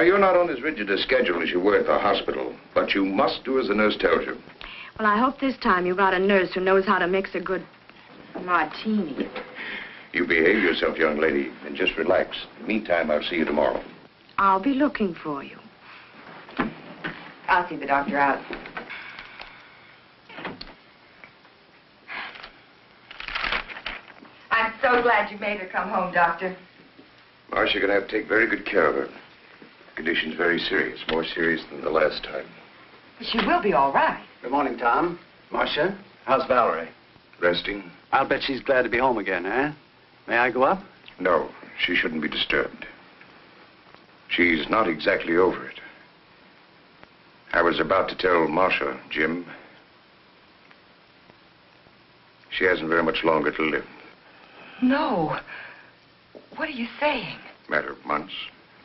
you're not on as rigid a schedule as you were at the hospital, but you must do as the nurse tells you. Well, I hope this time you got a nurse who knows how to mix a good martini. You behave yourself, young lady, and just relax. Meantime, I'll see you tomorrow. I'll be looking for you. I'll see the doctor out. I'm so glad you made her come home, Doctor. Marcia, you're going to have to take very good care of her. The condition's very serious, more serious than the last time. But she will be all right. Good morning, Tom. Marcia, how's Valerie? Resting? I'll bet she's glad to be home again, eh? May I go up? No, she shouldn't be disturbed. She's not exactly over it. I was about to tell Marcia, Jim, she hasn't very much longer to live. No. What are you saying? Matter of months,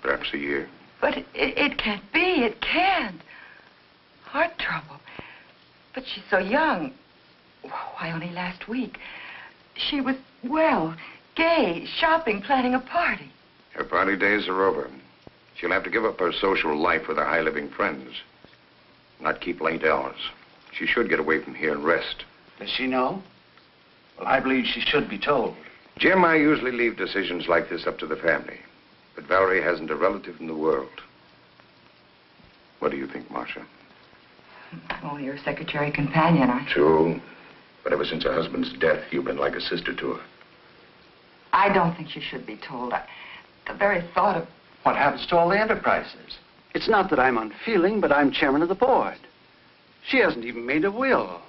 perhaps a year. But it can't be. It can't. Heart trouble. But she's so young. Why, only last week. She was, well, gay, shopping, planning a party. Her party days are over. She'll have to give up her social life with her high-living friends. Not keep late hours. She should get away from here and rest. Does she know? Well, I believe she should be told. Jim, I usually leave decisions like this up to the family. But Valerie hasn't a relative in the world. What do you think, Marcia? I'm only her secretary companion. True. But ever since her husband's death, you've been like a sister to her. I don't think she should be told. The very thought of... What happens to all the enterprises? It's not that I'm unfeeling, but I'm chairman of the board. She hasn't even made a will.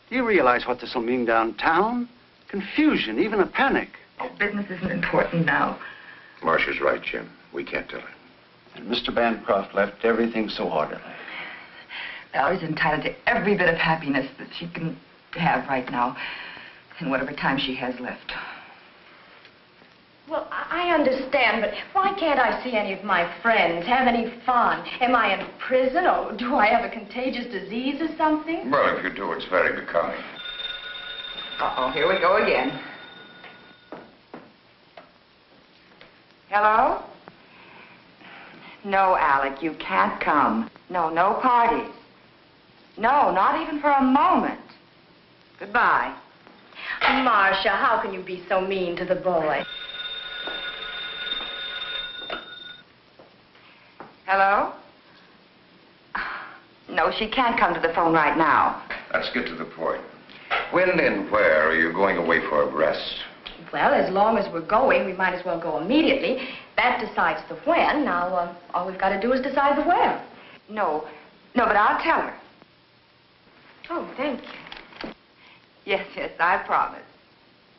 Do you realize what this will mean downtown? Confusion, even a panic. Oh, business isn't important now. Marcia's right, Jim. We can't tell her. And Mr. Bancroft left everything so orderly. Valerie's entitled to every bit of happiness that she can have right now, in whatever time she has left. Well, I understand, but why can't I see any of my friends, have any fun? Am I in prison, or do I have a contagious disease or something? Well, if you do, it's very becoming. Uh-oh, here we go again. Hello? No, Alec, you can't come. No, no parties. No, not even for a moment. Goodbye. Marcia, how can you be so mean to the boy? Hello? No, she can't come to the phone right now. Let's get to the point. When and where are you going away for a rest? Well, as long as we're going, we might as well go immediately. That decides the when. Now, all we've got to do is decide the where. No, but I'll tell her. Oh, thank you. Yes, I promise.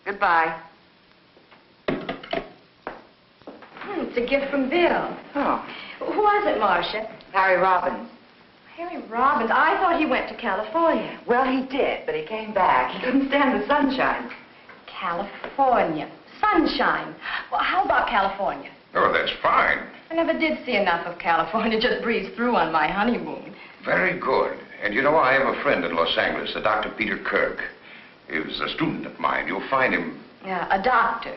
Goodbye. It's a gift from Bill. Oh. Who was it, Marcia? Harry Robbins. Harry Robbins? I thought he went to California. Well, he did, but he came back. He couldn't stand the sunshine. California. Sunshine. Well, how about California? Oh, that's fine. I never did see enough of California. Just breezed through on my honeymoon. Very good. And you know, I have a friend in Los Angeles, a Dr. Peter Kirk. He was a student of mine. You'll find him... Yeah, a doctor.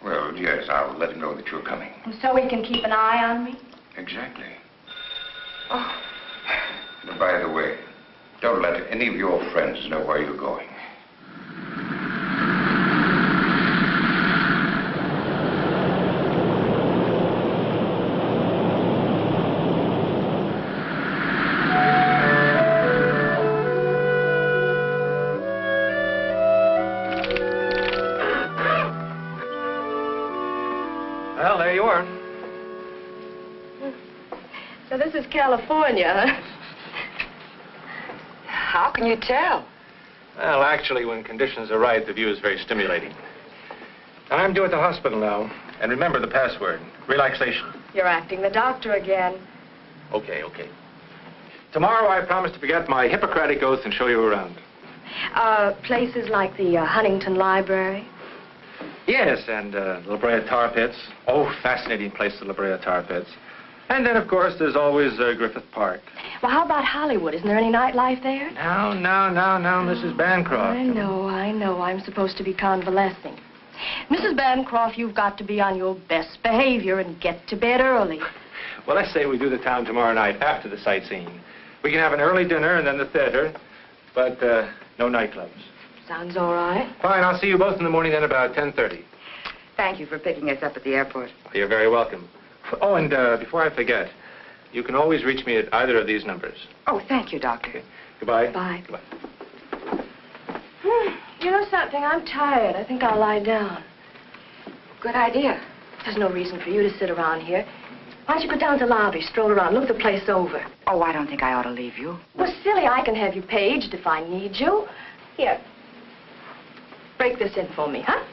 Well, yes, I'll let him know that you're coming. And so he can keep an eye on me? Exactly. Oh. And by the way, don't let any of your friends know where you're going. Well, there you are. So this is California, huh? How can you tell? Well, actually, when conditions are right, the view is very stimulating. I'm due at the hospital now. And remember the password, relaxation. You're acting the doctor again. Okay. Tomorrow, I promise to forget my Hippocratic oath and show you around. Places like the Huntington Library. Yes, and La Brea Tar Pits. Oh, fascinating place, the La Brea Tar Pits. And then, of course, there's always Griffith Park. Well, how about Hollywood? Isn't there any nightlife there? No, Mrs. Bancroft. I know. I'm supposed to be convalescing. Mrs. Bancroft, you've got to be on your best behavior and get to bed early. Well, let's say we do the town tomorrow night after the sightseeing. We can have an early dinner and then the theater, but no nightclubs. Sounds all right. Fine, I'll see you both in the morning then about 10:30. Thank you for picking us up at the airport. You're very welcome. Oh, and before I forget, you can always reach me at either of these numbers. Oh, thank you, Doctor. Okay. Goodbye. Bye. Goodbye. You know something? I'm tired. I think I'll lie down. Good idea. There's no reason for you to sit around here. Why don't you go down to the lobby, stroll around, look the place over? Oh, I don't think I ought to leave you. Well, silly, I can have you paged if I need you. Here. Break this in for me, huh?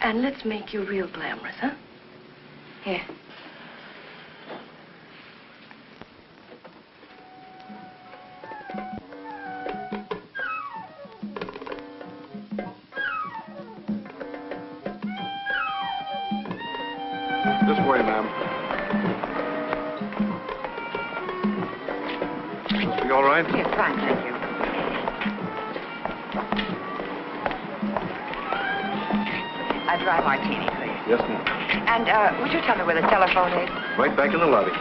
And let's make you real glamorous, huh? Here. This way, ma'am. You all right? Yes, fine, thank you. A dry martini, please. Yes, ma'am. And would you tell me where the telephone is? Right back in the lobby.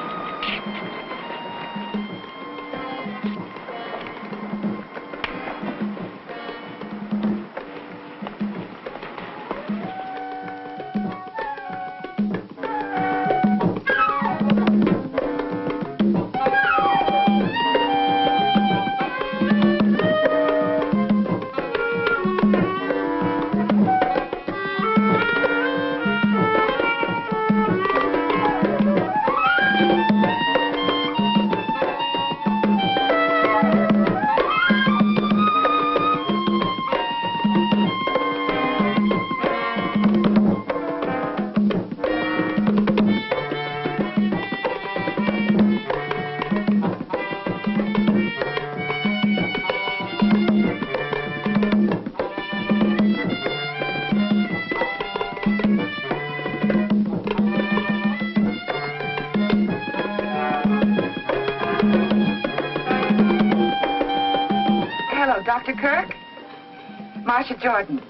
Dr. Kirk? Marcia Jordan.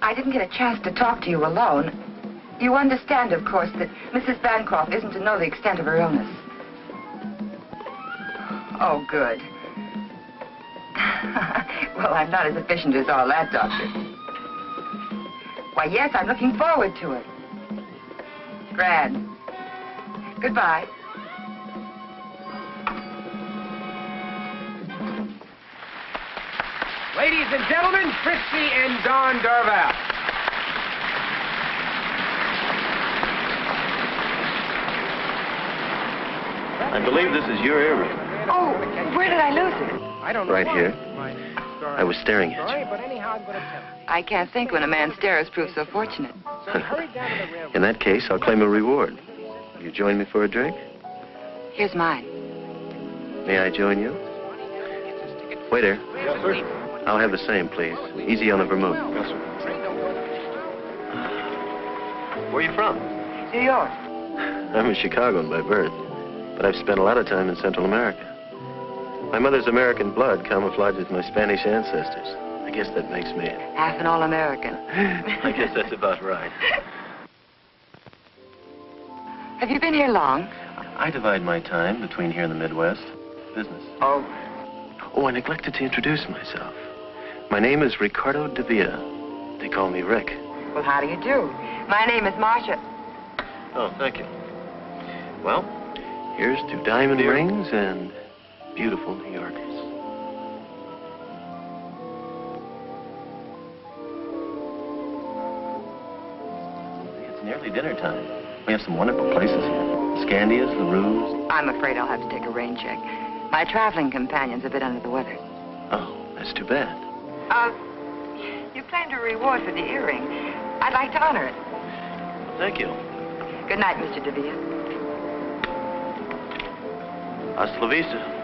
I didn't get a chance to talk to you alone. You understand, of course, that Mrs. Bancroft isn't to know the extent of her illness. Oh, good. Well, I'm not as efficient as all that, Doctor. Why, yes, I'm looking forward to it. Grand. Goodbye. Ladies and gentlemen, Fritzy and Don Dorval. I believe this is your earring. Oh, where did I lose it? I don't know Right why. here. I was staring at you. But anyhow, I'm going to tell you. I can't think when a man stares proves so fortunate. So he hurried down to the railroad. In that case, I'll claim a reward. Will you join me for a drink? Here's mine. May I join you? Waiter, Yes, sir. I'll have the same, please. Easy on the vermouth. Yes, sir. Where are you from? New York. I'm a Chicagoan by birth, but I've spent a lot of time in Central America. My mother's American blood camouflages my Spanish ancestors. I guess that makes me... Half an all-American. I guess that's about right. Have you been here long? I divide my time between here and the Midwest. Business. Oh. Oh, I neglected to introduce myself. My name is Ricardo de Villa. They call me Rick. Well, how do you do? My name is Marcia. Oh, thank you. Well, here's to diamond rings and beautiful New Yorkers. It's nearly dinner time. We have some wonderful places here. Scandia's, the Ruse. I'm afraid I'll have to take a rain check. My traveling companion's a bit under the weather. Oh, that's too bad. You claimed a reward for the earring. I'd like to honor it. Thank you. Good night, Mr. De Villa. Hasta la vista.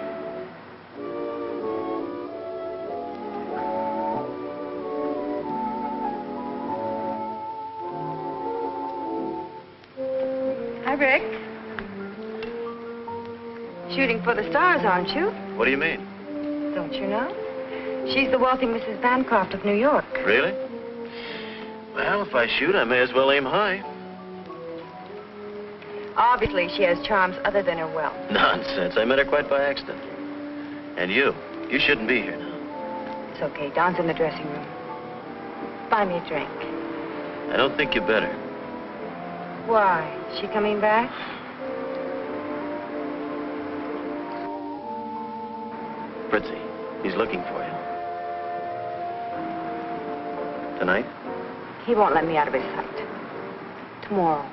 Hi, Rick. Shooting for the stars, aren't you? What do you mean? Don't you know? She's the wealthy Mrs. Bancroft of New York. Really? Well, if I shoot, I may as well aim high. Obviously, she has charms other than her wealth. Nonsense. I met her quite by accident. And you shouldn't be here now. It's okay. Dawn's in the dressing room. Buy me a drink. I don't think you better. Why? Is she coming back? Fritzy, he's looking for you. Tonight? He won't let me out of his sight. Tomorrow.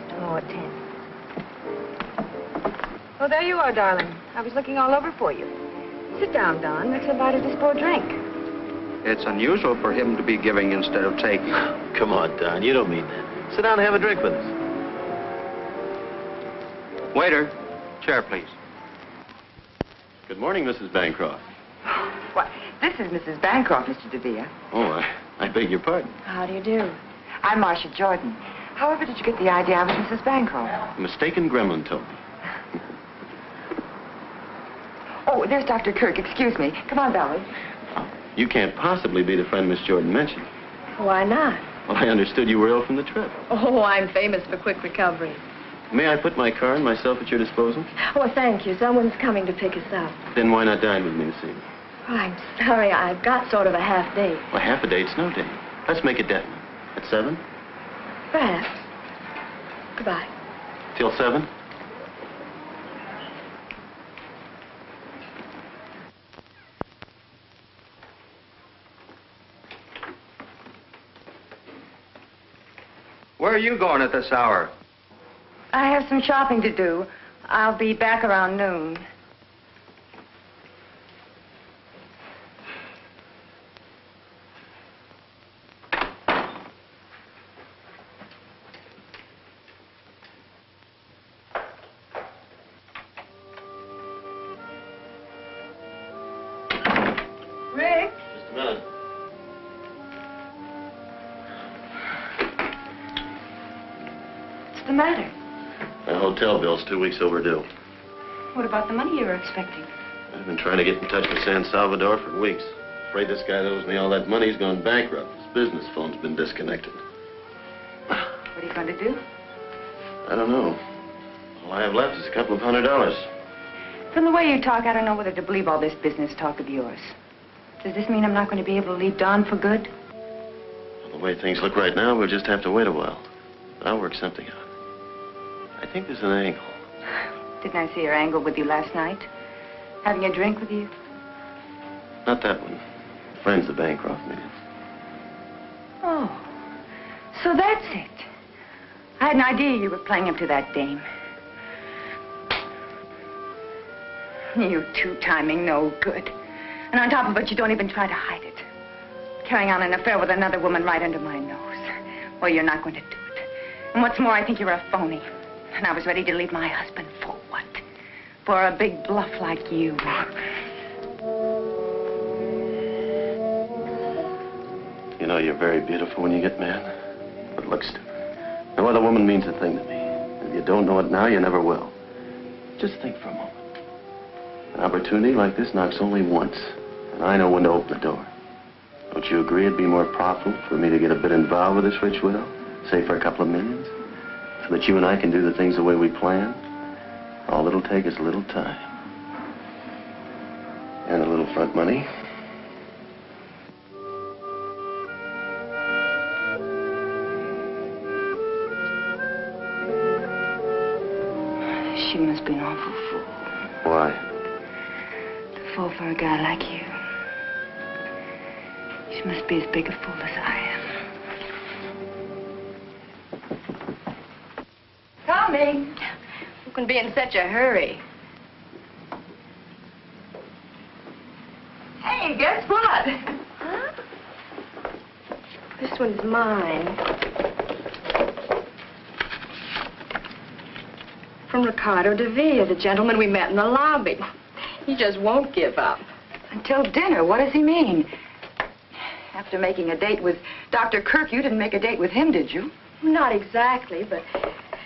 Tomorrow at 10. Oh, there you are, darling. I was looking all over for you. Sit down, Don. Let's invite her to pour a drink. It's unusual for him to be giving instead of taking. Come on, Don. You don't mean that. Sit down and have a drink with us. Waiter, chair, please. Good morning, Mrs. Bancroft. Why, this is Mrs. Bancroft, Mr. DeVere. Oh, I beg your pardon. How do you do? I'm Marcia Jordan. However did you get the idea I was Mrs. Bancroft? A mistaken gremlin told me. Oh, there's Dr. Kirk. Excuse me. Come on, Valerie. You can't possibly be the friend Miss Jordan mentioned. Why not? Well, I understood you were ill from the trip. Oh, I'm famous for quick recovery. May I put my car and myself at your disposal? Oh, thank you. Someone's coming to pick us up. Then why not dine with me this evening? Oh, I'm sorry. I've got sort of a half day. Well, half a date's no day. Let's make it definite. At 7? Perhaps. Goodbye. Till 7? Where are you going at this hour? I have some shopping to do. I'll be back around noon. Rick? Just a minute. What's the matter? My hotel bill's 2 weeks overdue. What about the money you were expecting? I've been trying to get in touch with San Salvador for weeks. Afraid this guy that owes me all that money's gone bankrupt. His business phone's been disconnected. What are you going to do? I don't know. All I have left is a couple of $100. From the way you talk, I don't know whether to believe all this business talk of yours. Does this mean I'm not going to be able to leave Dawn for good? Well, the way things look right now, we'll just have to wait a while. I'll work something out. I think there's an angle. Didn't I see her angle with you last night? Having a drink with you? Not that one. Friends the Bancroft meeting. Oh, so that's it. I had an idea you were playing him to that dame. You two-timing no good. And on top of it, you don't even try to hide it. Carrying on an affair with another woman right under my nose. Well, you're not going to do it. And what's more, I think you're a phony. And I was ready to leave my husband for what? For a big bluff like you. You know, you're very beautiful when you get mad. But look, Stu, no other woman means a thing to me. If you don't know it now, you never will. Just think for a moment. An opportunity like this knocks only once. And I know when to open the door. Don't you agree it'd be more profitable for me to get a bit involved with this rich widow? Say for a couple of millions? So that you and I can do the things the way we plan? All it'll take is a little time. And a little front money. She must be an awful fool. Why? To fall for a guy like you. She must be as big a fool as I am. Coming. Who can be in such a hurry? Hey, guess what? Huh? This one's mine. From Ricardo DeVere, the gentleman we met in the lobby. He just won't give up. Until dinner. What does he mean? After making a date with Dr. Kirk, you didn't make a date with him, did you? Not exactly, but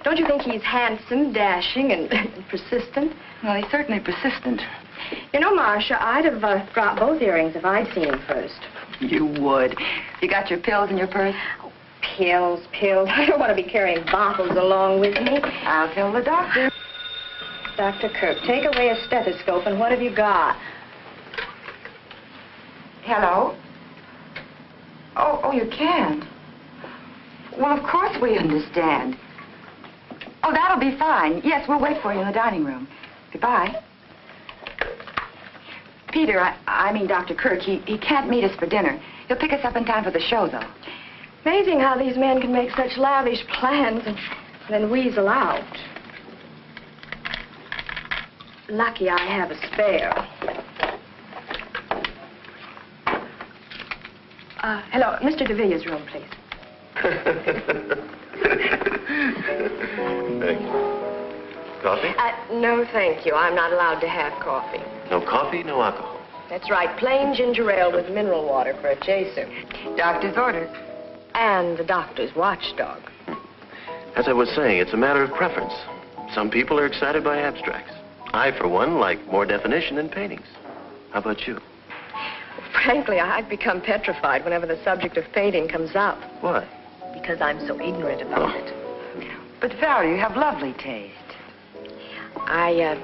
don't you think he's handsome, dashing, and persistent? Well, he's certainly persistent. You know, Marcia, I'd have dropped both earrings if I'd seen him first. You would. You got your pills in your purse? Oh, pills, pills. I don't want to be carrying bottles along with me. I'll tell the doctor. Dr. Kirk, take away a stethoscope, and what have you got? Hello? Oh, you can't. Well, of course we understand. Oh, that'll be fine. Yes, we'll wait for you in the dining room. Goodbye. Peter, I mean Dr. Kirk, he can't meet us for dinner. He'll pick us up in time for the show, though. Amazing how these men can make such lavish plans and then weasel out. Lucky I have a spare. Hello, Mr. DeVilla's room, please. Thank you. Coffee? No, thank you. I'm not allowed to have coffee. No coffee, no alcohol. That's right, plain ginger ale with mineral water for a chaser. Doctor's order. And the doctor's watchdog. As I was saying, it's a matter of preference. Some people are excited by abstracts. I, for one, like more definition in paintings. How about you? Frankly, I've become petrified whenever the subject of painting comes up. Why? Because I'm so ignorant about it. But, Valerie, you have lovely taste. I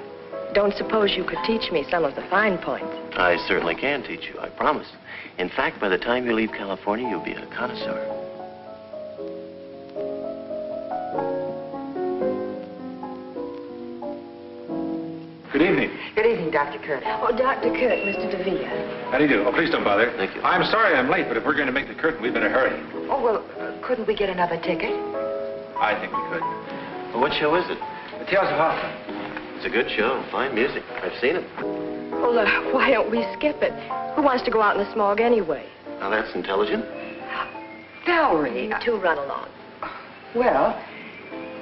don't suppose you could teach me some of the fine points. I certainly can teach you, I promise. In fact, by the time you leave California, you'll be a connoisseur. Good evening. Good evening, Dr. Kirk. Oh, Dr. Kirk, Mr. DeVilla. How do you do? Oh, please don't bother. Thank you. I'm sorry I'm late, but if we're going to make the curtain, we better hurry. Oh, well, couldn't we get another ticket? I think we could. Well, what show is it? The Tales of Hoffman. It's a good show. Fine music. I've seen it. Well, why don't we skip it? Who wants to go out in the smog anyway? Now, that's intelligent. Valerie. You two run along. Well,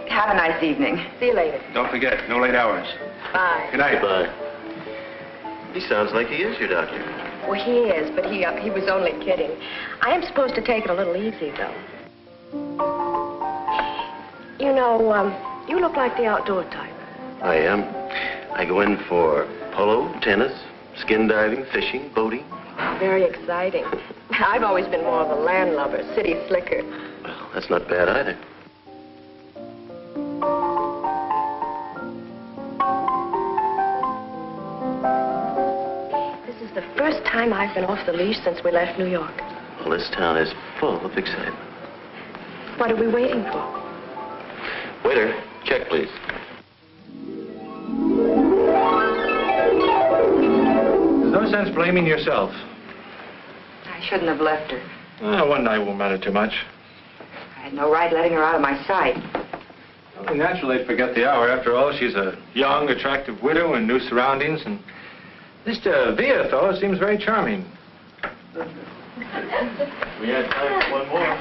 have a nice evening. See you later. Don't forget, no late hours. Bye. Good night. Goodbye. He sounds like he is your doctor. Well, he is, but he was only kidding. I am supposed to take it a little easy, though. You know, you look like the outdoor type. I am. I go in for polo, tennis, skin diving, fishing, boating. Very exciting. I've always been more of a landlubber, city slicker. Well, that's not bad either. This is the first time I've been off the leash since we left New York. Well, this town is full of excitement. What are we waiting for? Waiter, check, please. There's no sense blaming yourself. I shouldn't have left her. One night won't matter too much. I had no right letting her out of my sight. Well, naturally, forget the hour. After all, she's a young, attractive widow in new surroundings, and Mr. Villa fellow seems very charming. We had time for one more.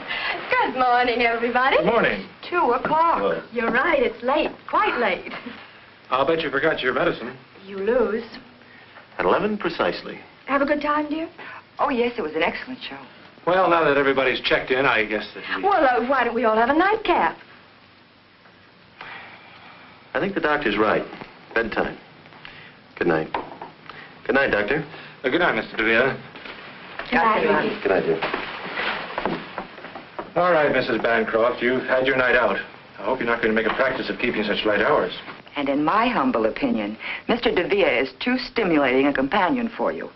Good morning, everybody. Good morning. 2 o'clock. Well, You're right, it's late, quite late. I'll bet you forgot your medicine. You lose. at 11 precisely. Have a good time, dear? Oh, yes, it was an excellent show. Well, now that everybody's checked in, I guess that we... Well, why don't we all have a nightcap? I think the doctor's right. Bedtime. Good night. Good night, Doctor. Good night, Mr. DeVille. Good night, Ricky. Good night, dear. All right, Mrs. Bancroft, you've had your night out. I hope you're not going to make a practice of keeping such late hours. And in my humble opinion, Mr. DeVille is too stimulating a companion for you.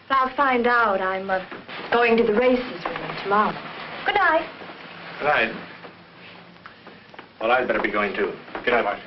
I'll find out. I'm going to the races with him tomorrow. Good night. Good night. Well, I'd better be going, too. Good night, Marcia.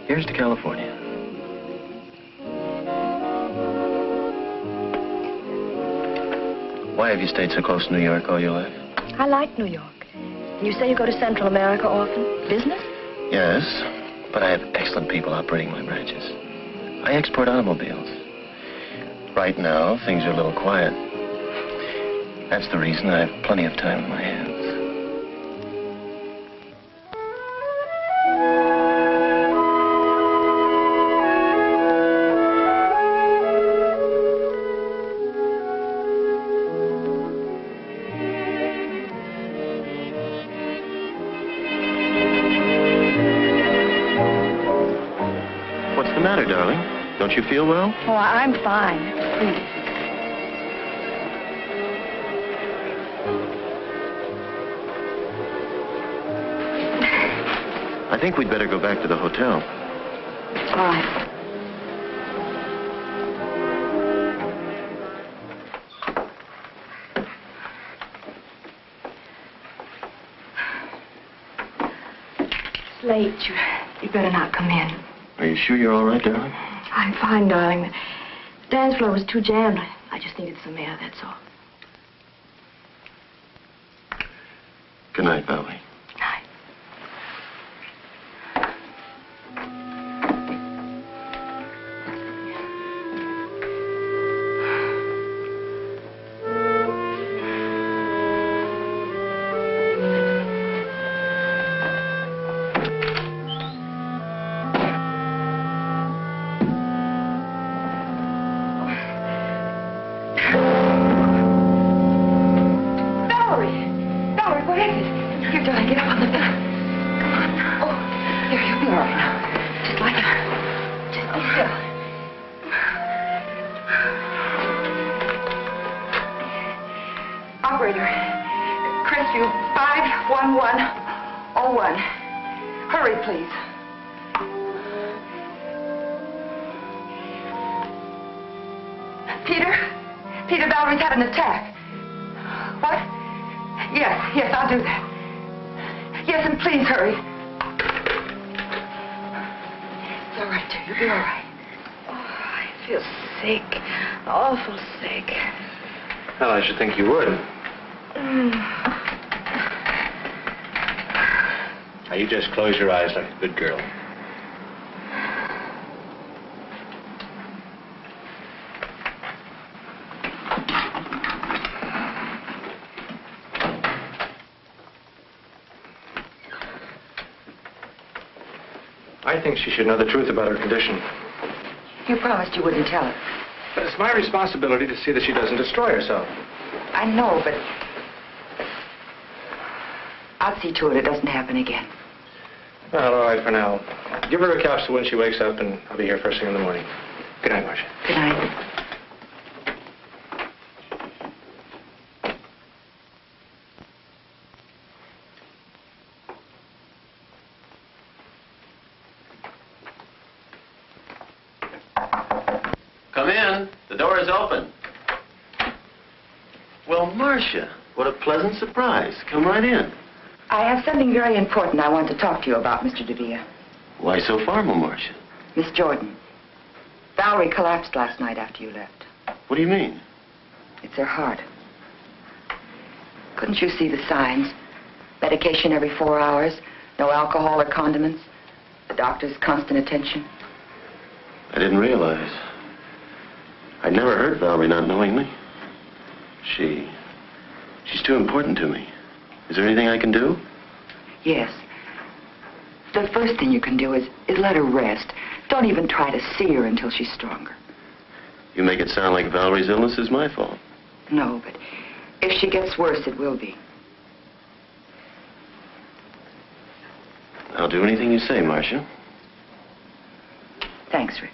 Here's to California. Why have you stayed so close to New York all your life? I like New York. You say you go to Central America often? Business? Yes, but I have excellent people operating my branches. I export automobiles. Right now, things are a little quiet. That's the reason I have plenty of time on my hands. What's the matter, darling? Don't you feel well? Oh, I'm fine. Please. I think we'd better go back to the hotel. All right. It's late. You better not come in. Are you sure you're all right, darling? I'm fine, darling. The dance floor was too jammed. I just needed some air, that's all. Good night, Valerie. Night. Valerie, what is it? Here, darling, get up on the bed. Come on. Oh, here, you'll be all right now. Just lie down. Just be still. Operator, Crestview 51101. Hurry, please. Peter, Valerie's had an attack. What? Yes, I'll do that. Yes, and please hurry. It's all right, dear. You'll be all right. Oh, I feel sick. Awful sick. Well, I should think you would. Now, you just close your eyes like a good girl. I think she should know the truth about her condition. You promised you wouldn't tell her. But it's my responsibility to see that she doesn't destroy herself. I know, but I'll see to it doesn't happen again. Well, all right for now. Give her a capsule when she wakes up, and I'll be here first thing in the morning. Good night, Marcia. Good night. Come in. The door is open. Well, Marcia, what a pleasant surprise. Come right in. I have something very important I want to talk to you about, Mr. DeVille. Why so formal, Marcia? Miss Jordan, Valerie collapsed last night after you left. What do you mean? It's her heart. Couldn't you see the signs? Medication every 4 hours, no alcohol or condiments, the doctor's constant attention. I didn't realize. I'd never hurt Valerie not knowing me. She's too important to me. Is there anything I can do? Yes. The first thing you can do is let her rest. Don't even try to see her until she's stronger. You make it sound like Valerie's illness is my fault. No, but if she gets worse, it will be. I'll do anything you say, Marcia. Thanks, Rick.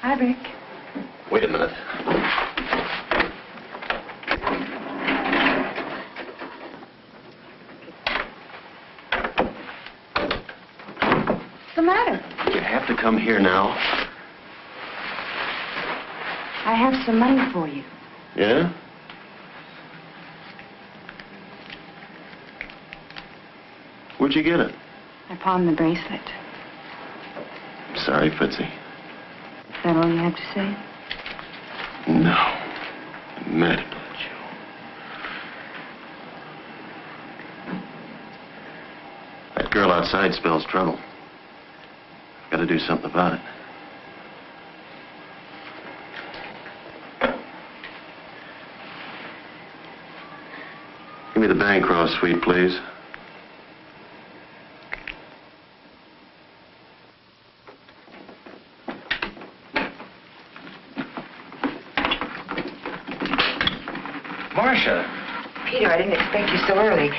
Hi, Rick. Wait a minute. the matter? You have to come here now. I have some money for you. Yeah? Where'd you get it? I pawned the bracelet. I'm sorry, Fritzy. Is that all you have to say? No. I'm mad about you. That girl outside spells trouble. I've got to do something about it. Give me the Bancroft suite, please. Marcia. Peter, I didn't expect you so early.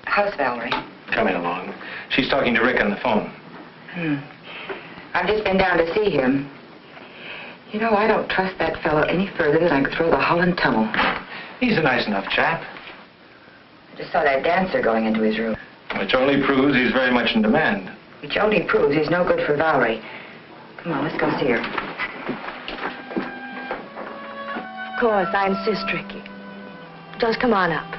How's Valerie? Coming along. She's talking to Rick on the phone. I've just been down to see him. You know, I don't trust that fellow any further than I could throw the Holland Tunnel. He's a nice enough chap. I just saw that dancer going into his room. Which only proves he's very much in demand. Which only proves he's no good for Valerie. Come on, let's go see her. Of course, I insist, Ricky. Just come on up.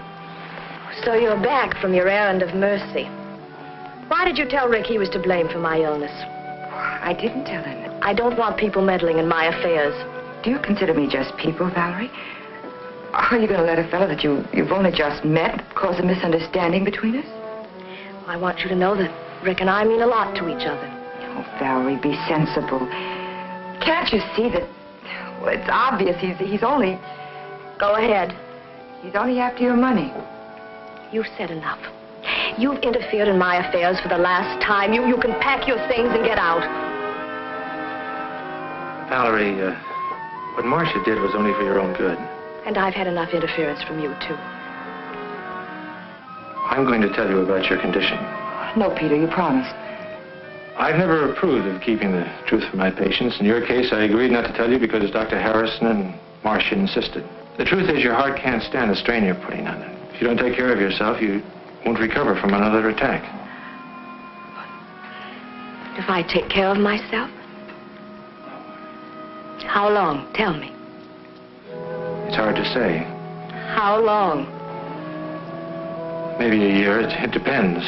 So you're back from your errand of mercy. Why did you tell Rick he was to blame for my illness? I didn't tell him. I don't want people meddling in my affairs. Do you consider me just people, Valerie? Are you going to let a fellow that you've only just met cause a misunderstanding between us? I want you to know that Rick and I mean a lot to each other. Oh, Valerie, be sensible. Can't you see that... Well, it's obvious he's only... Go ahead. He's only after your money. You've said enough. You've interfered in my affairs for the last time. You can pack your things and get out. Valerie, what Marcia did was only for your own good. And I've had enough interference from you, too. I'm going to tell you about your condition. No, Peter, you promised. I've never approved of keeping the truth from my patients. In your case, I agreed not to tell you because Dr. Harrison and Marcia insisted. The truth is your heart can't stand the strain you're putting on it. If you don't take care of yourself, you won't recover from another attack. If I take care of myself? How long? Tell me. It's hard to say. How long? Maybe a year. It depends.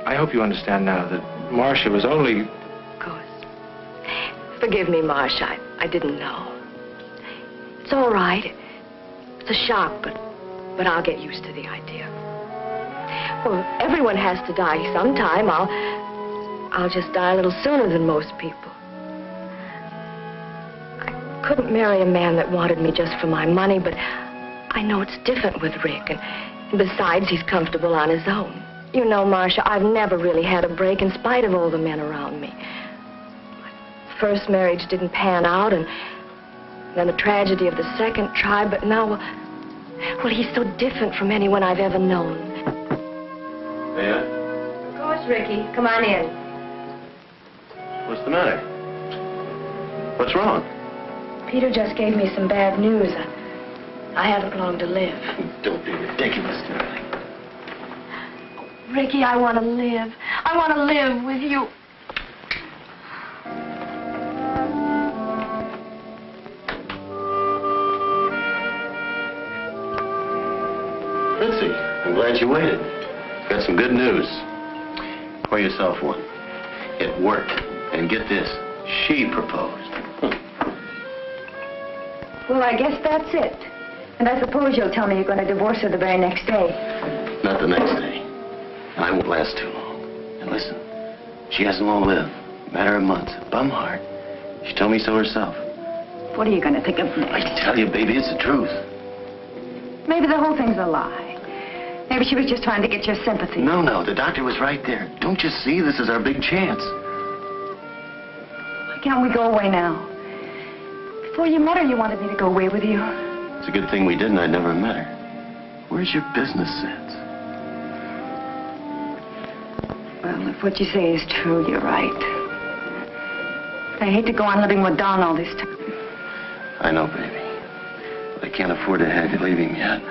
I hope you understand now that Marcia was only... Of course. Forgive me, Marcia. I didn't know. It's all right. It's a shock, but I'll get used to the idea. Well, everyone has to die sometime. I'll just die a little sooner than most people. I couldn't marry a man that wanted me just for my money, but I know it's different with Rick, and besides, he's comfortable on his own. You know, Marcia, I've never really had a break in spite of all the men around me. My first marriage didn't pan out, and then the tragedy of the second tried, but now, well, he's so different from anyone I've ever known. Yeah? Of course, Ricky. Come on in. What's the matter? What's wrong? Peter just gave me some bad news. I haven't long to live. Don't be ridiculous, darling. Ricky, I want to live. I want to live with you. Fritzy, I'm glad you waited. Got some good news. Pour yourself one. It worked. And get this, she proposed. Well, I guess that's it. And I suppose you'll tell me you're going to divorce her the very next day. Not the next day. And I won't last too long. And listen, she hasn't long lived. Matter of months. Bum heart. She told me so herself. What are you going to think of I next? tell you, baby, it's the truth. Maybe the whole thing's a lie. Maybe she was just trying to get your sympathy. No, the doctor was right there. Don't you see? This is our big chance. Why can't we go away now? Before you met her, you wanted me to go away with you. It's a good thing we didn't. I'd never met her. Where's your business sense? Well, if what you say is true, you're right. I hate to go on living with Don all this time. I know, baby. But I can't afford to have you leaving yet.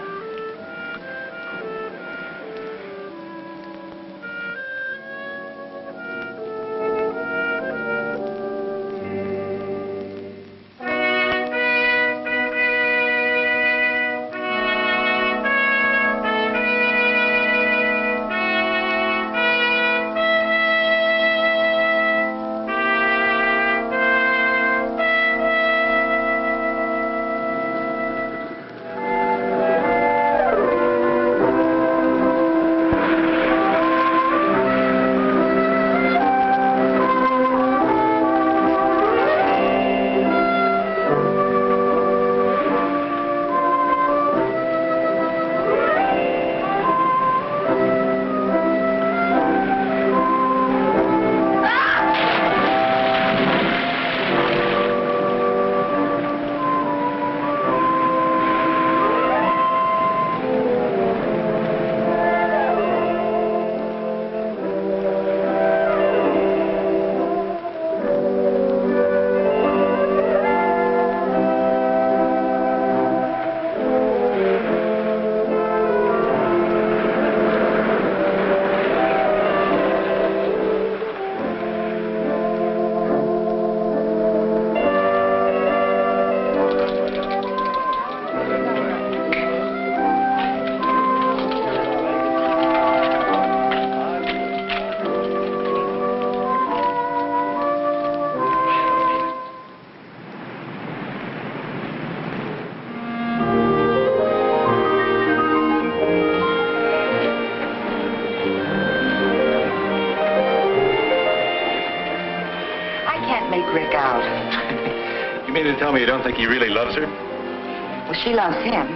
out. You mean to tell me you don't think he really loves her? Well, she loves him.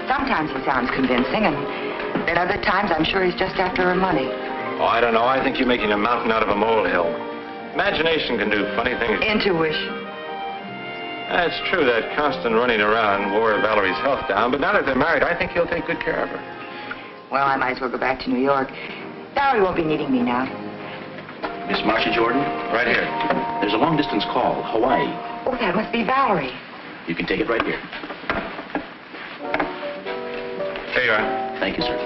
Sometimes he sounds convincing, and then other times I'm sure he's just after her money. Oh, I don't know. I think you're making a mountain out of a molehill. Imagination can do funny things. Intuition. That's true. That constant running around wore Valerie's health down, but now that they're married, I think he'll take good care of her. Well, I might as well go back to New York. Valerie won't be needing me now. Miss Marcia Jordan? Right here. There's a long-distance call, Hawaii. Oh, that must be Valerie. You can take it right here. Here you are. Thank you, sir.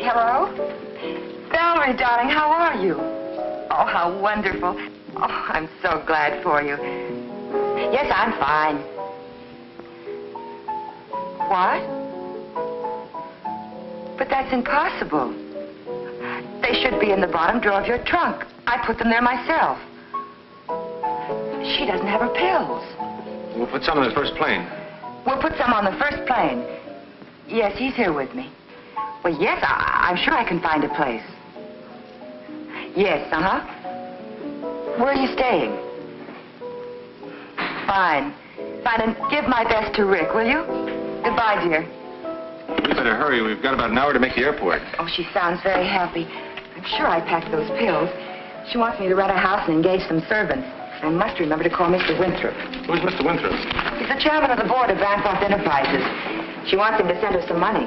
Hello? Valerie, darling, how are you? Oh, how wonderful. Oh, I'm so glad for you. Yes, I'm fine. What? But that's impossible. They should be in the bottom drawer of your trunk. I put them there myself. She doesn't have her pills. We'll put some on the first plane. We'll put some on the first plane. Yes, he's here with me. Well, yes, I'm sure I can find a place. Yes, uh-huh. Where are you staying? Fine. Fine, and give my best to Rick, will you? Goodbye, dear. We better hurry. We've got about an hour to make the airport. Oh, she sounds very happy. I'm sure I packed those pills. She wants me to rent a house and engage some servants. I must remember to call Mr. Winthrop. Who's Mr. Winthrop? He's the chairman of the board of Bancroft Enterprises. She wants him to send her some money.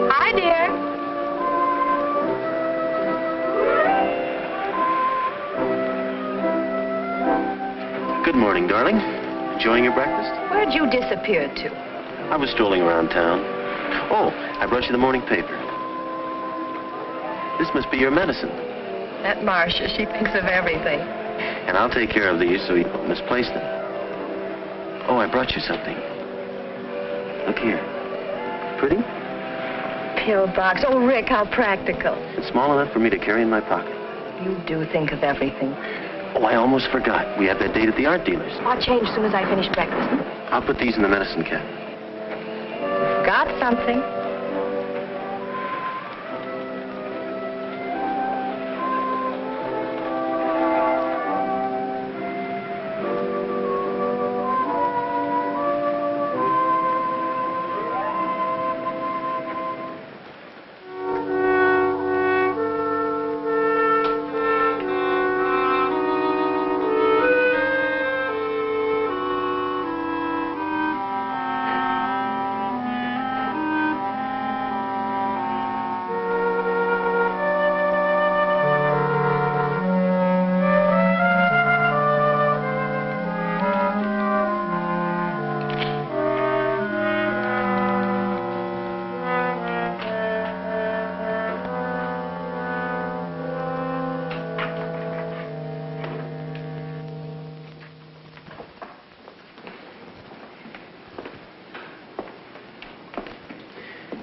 Hi, dear. Good morning, darling. Enjoying your breakfast? Where'd you disappear to? I was strolling around town. Oh, I brought you the morning paper. This must be your medicine. That Marcia, she thinks of everything. And I'll take care of these so you don't misplace them. Oh, I brought you something. Look here. Pretty? Pill box. Oh, Rick, how practical. It's small enough for me to carry in my pocket. You do think of everything. Oh, I almost forgot. We have that date at the art dealer's. I'll change as soon as I finish breakfast. I'll put these in the medicine cabinet. Got something.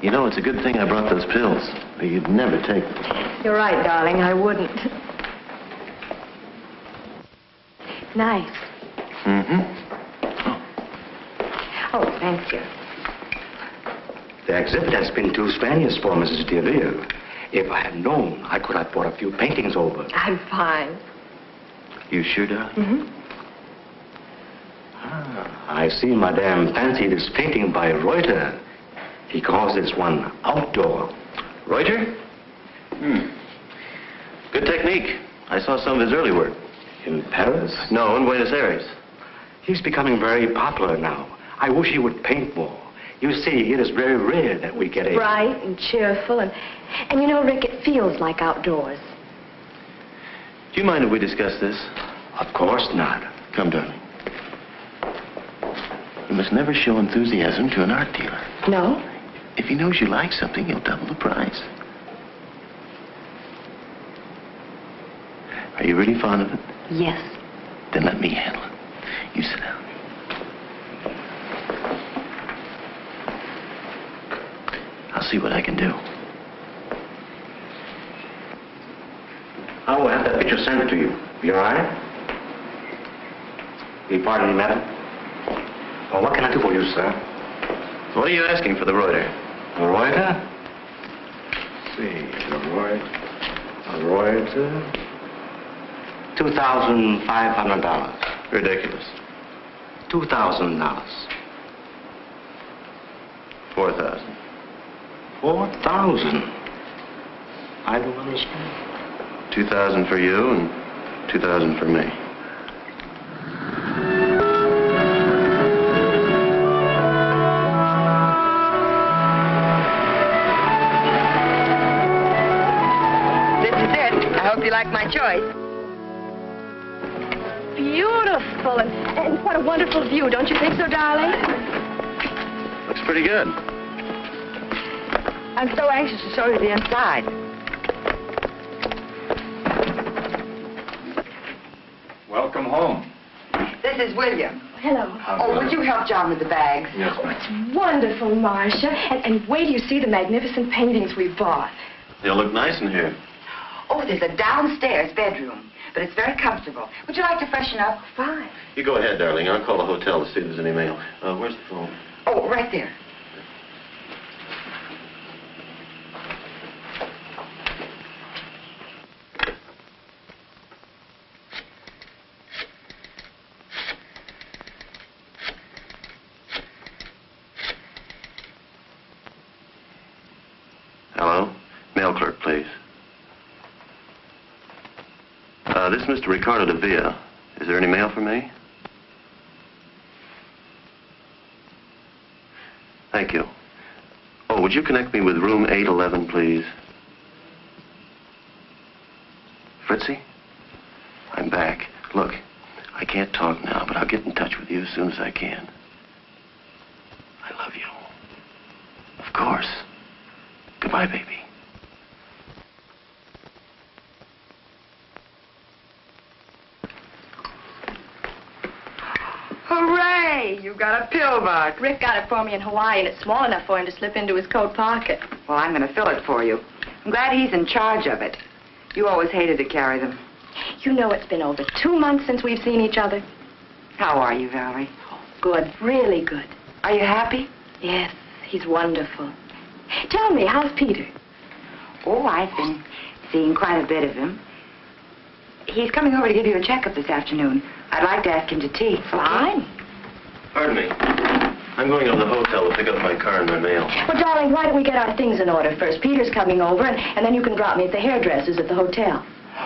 You know, it's a good thing I brought those pills. You'd never take them. You're right, darling. I wouldn't. Nice. Mm-hmm. Oh, thank you. The exhibit has been too strenuous for Mrs. DeVille. If I had known, I could have brought a few paintings over. I'm fine. You sure, darling? Mm-hmm. I see Madame fancied this painting by Reuter. He calls this one outdoor. Reuter? Good technique. I saw some of his early work. In Paris? No, in Buenos Aires. He's becoming very popular now. I wish he would paint more. You see, it is very rare that we get a... Bright and cheerful, and you know, Rick, it feels like outdoors. Do you mind if we discuss this? Of course not. Come, darling. You must never show enthusiasm to an art dealer. No? If he knows you like something, he'll double the price. Are you really fond of it? Yes. Then let me handle it. You sit down. I'll see what I can do. I will have that picture sent to you. You all right? Will you pardon me, madam? Well, what can I do for you, sir? What are you asking for the Reuter? Reuter? Let's see, Reuter. $2,500. Ridiculous. $2,000. 4,000. 4,000. I don't understand. 2,000 for you and 2,000 for me. This is it. I hope you like my choice. Beautiful, and what a wonderful view. Don't you think so, darling? Looks pretty good. I'm so anxious to show you the inside. Welcome home. This is William. Hello. Oh, would you help John with the bags? Yes, Oh, it's wonderful, Marcia. And wait till you see the magnificent paintings we bought. They'll look nice in here. Oh, there's a downstairs bedroom, but it's very comfortable. Would you like to freshen up? Fine. You go ahead, darling. I'll call the hotel to see if there's any mail. Where's the phone? Oh, right there. Hello? Mail clerk, please. This is Mr. Ricardo de Villa. Is there any mail for me? Thank you. Oh, would you connect me with room 811, please? Fritzy? I'm back. Look, I can't talk now, but I'll get in touch with you as soon as I can. I love you. Of course. Goodbye, baby. Hooray! You got a pill box. Rick got it for me in Hawaii, and it's small enough for him to slip into his coat pocket. Well, I'm going to fill it for you. I'm glad he's in charge of it. You always hated to carry them. You know it's been over 2 months since we've seen each other. How are you, Valerie? Good, really good. Are you happy? Yes, he's wonderful. Tell me, how's Peter? Oh, I've been seeing quite a bit of him. He's coming over to give you a checkup this afternoon. I'd like to ask him to tea. Fine. Pardon me. I'm going to the hotel to pick up my car and my mail. Well, darling, why don't we get our things in order first? Peter's coming over, and then you can drop me at the hairdresser's at the hotel.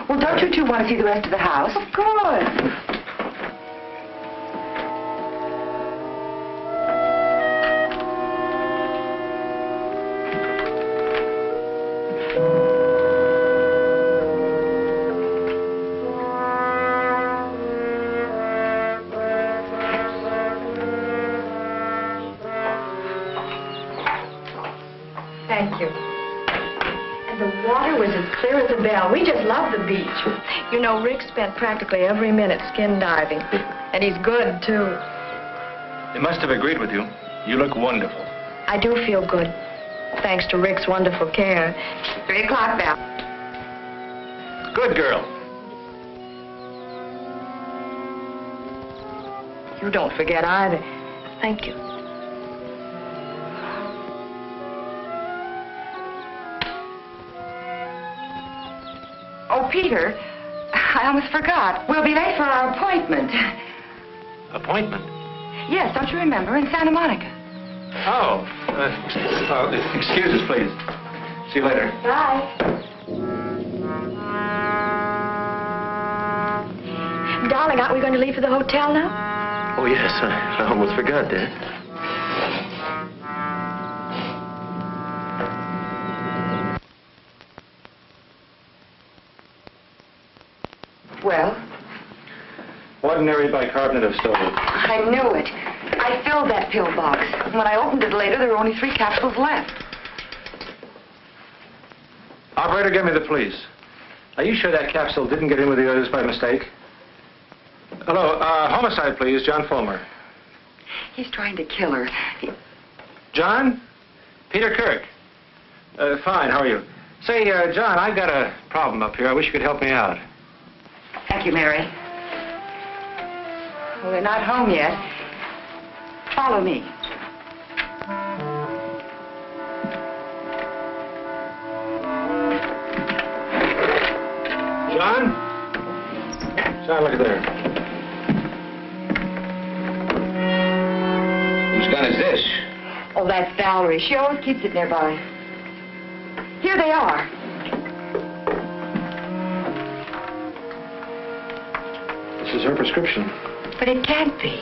Well, don't you two want to see the rest of the house? Of course. Thank you. And the water was as clear as a bell. We just love the beach. You know, Rick spent practically every minute skin diving. And he's good, too. They must have agreed with you. You look wonderful. I do feel good, thanks to Rick's wonderful care. 3 o'clock bell. Good girl. You don't forget either. Thank you. Oh, Peter, I almost forgot. We'll be late for our appointment. Appointment? Yes, don't you remember? In Santa Monica. Oh. Excuse us, please. See you later. Bye. Darling, aren't we going to leave for the hotel now? Oh, yes. I almost forgot that. Well? Ordinary bicarbonate of sodium. I knew it. I filled that pill box. When I opened it later, there were only 3 capsules left. Operator, give me the police. Are you sure that capsule didn't get in with the others by mistake? Hello, homicide, please. John Fulmer. He's trying to kill her. John? Peter Kirk. Fine, how are you? Say, John, I've got a problem up here. I wish you could help me out. Thank you, Mary. Well, they're not home yet. Follow me. John, look there. Whose gun is this? Oh, that's Valerie. She always keeps it nearby. Here they are. This is her prescription. But it can't be.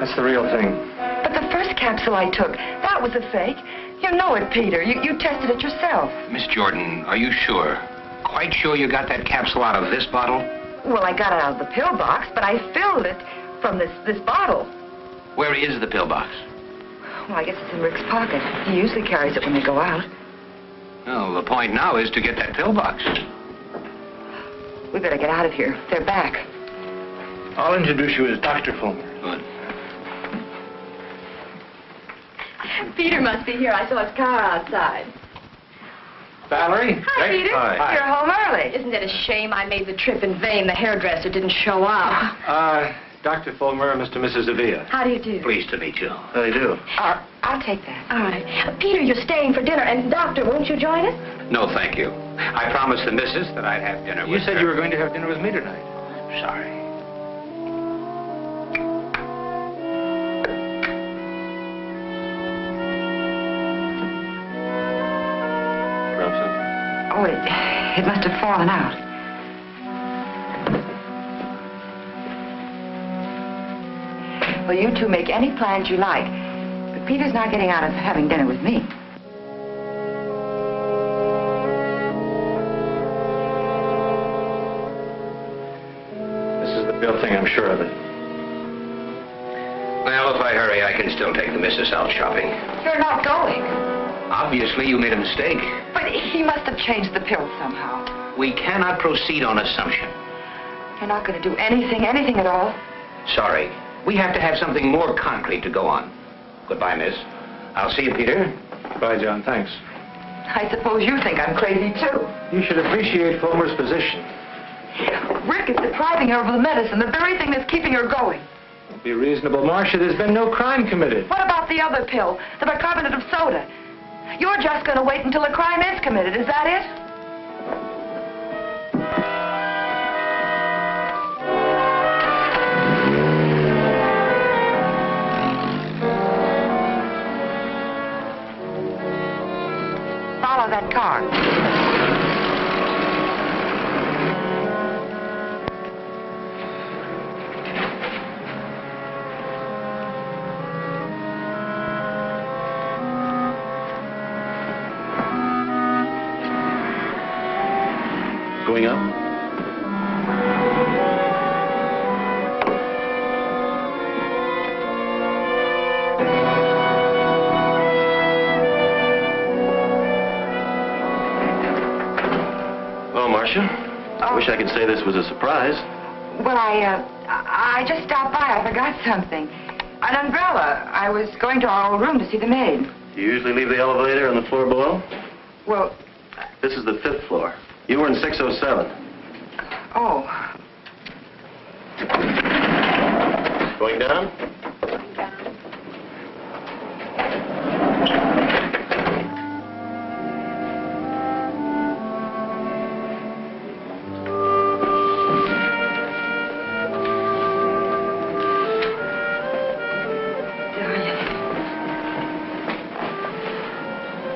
That's the real thing. But the first capsule I took, that was a fake. You know it, Peter. You tested it yourself. Miss Jordan, are you sure? Quite sure you got that capsule out of this bottle? Well, I got it out of the pill box, but I filled it from this bottle. Where is the pill box? Well, I guess it's in Rick's pocket. He usually carries it when they go out. Well, the point now is to get that pill box. We better get out of here. They're back. I'll introduce you as Dr. Fulmer. Good. Peter must be here. I saw his car outside. Valerie? Hi, Peter. Hi. You're home early. Isn't it a shame I made the trip in vain? The hairdresser didn't show up. Dr. Fulmer and Mr. and Mrs. Avila. How do you do? Pleased to meet you. How do you do? I'll take that. All right. Peter, you're staying for dinner. And, Doctor, won't you join us? No, thank you. I promised the missus that I'd have dinner with You said her. you were going to have dinner with me tonight. Sorry. Drop something? Oh, it must have fallen out. Well, you two make any plans you like. But Peter's not getting out of having dinner with me. This is the real thing, I'm sure of it. Well, if I hurry, I can still take the missus out shopping. You're not going. Obviously, you made a mistake. But he must have changed the pill somehow. We cannot proceed on assumption. You're not going to do anything at all. Sorry. We have to have something more concrete to go on. Goodbye, miss. I'll see you, Peter. Bye, John. Thanks. I suppose you think I'm crazy, too. You should appreciate Fulmer's position. Rick is depriving her of the medicine, the very thing that's keeping her going. Be reasonable, Marcia. There's been no crime committed. What about the other pill, the bicarbonate of soda? You're just going to wait until a crime is committed, is that it? Follow that car. Going up? Well, Marcia, I wish I could say this was a surprise. Well, I just stopped by. I forgot something. An umbrella. I was going to our old room to see the maid. Do you usually leave the elevator on the floor below? Well, This is the 5th floor. You were in 607. oh. Going down?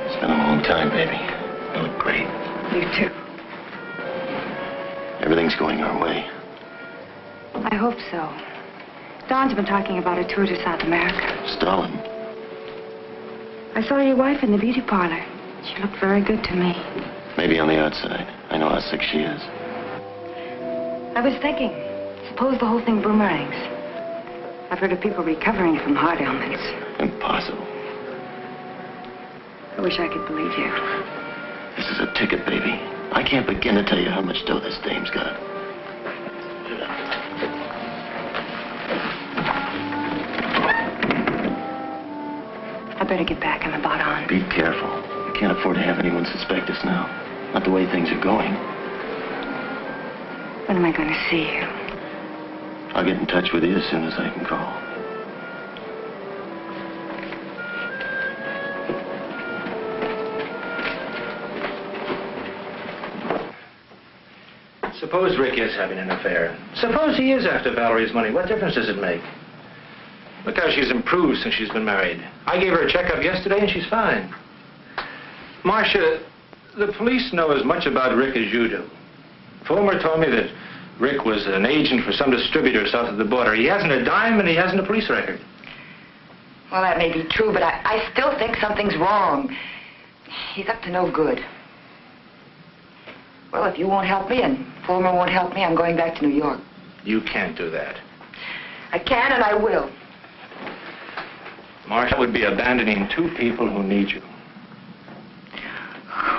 It's been a long time, baby. You look great. You too. Everything's going our way. I hope so. Don's been talking about a tour to South America. Stalin. I saw your wife in the beauty parlor. She looked very good to me. Maybe on the outside. I know how sick she is. I was thinking, suppose the whole thing boomerangs. I've heard of people recovering from heart ailments. Impossible. I wish I could believe you. This is a ticket, baby. I can't begin to tell you how much dough this dame's got. I better get back. I'm about on. Be careful. I can't afford to have anyone suspect us now. Not the way things are going. When am I going to see you? I'll get in touch with you as soon as I can call. suppose Rick is having an affair. Suppose he is after Valerie's money. What difference does it make? Look how she's improved since she's been married. I gave her a checkup yesterday and she's fine. Marcia, the police know as much about Rick as you do. Fulmer told me that Rick was an agent for some distributor south of the border. He hasn't a dime and he hasn't a police record. Well, that may be true, but I still think something's wrong. He's up to no good. Well, if you won't help me and Fulmer won't help me, I'm going back to New York. You can't do that. I can and I will. Marcia would be abandoning two people who need you.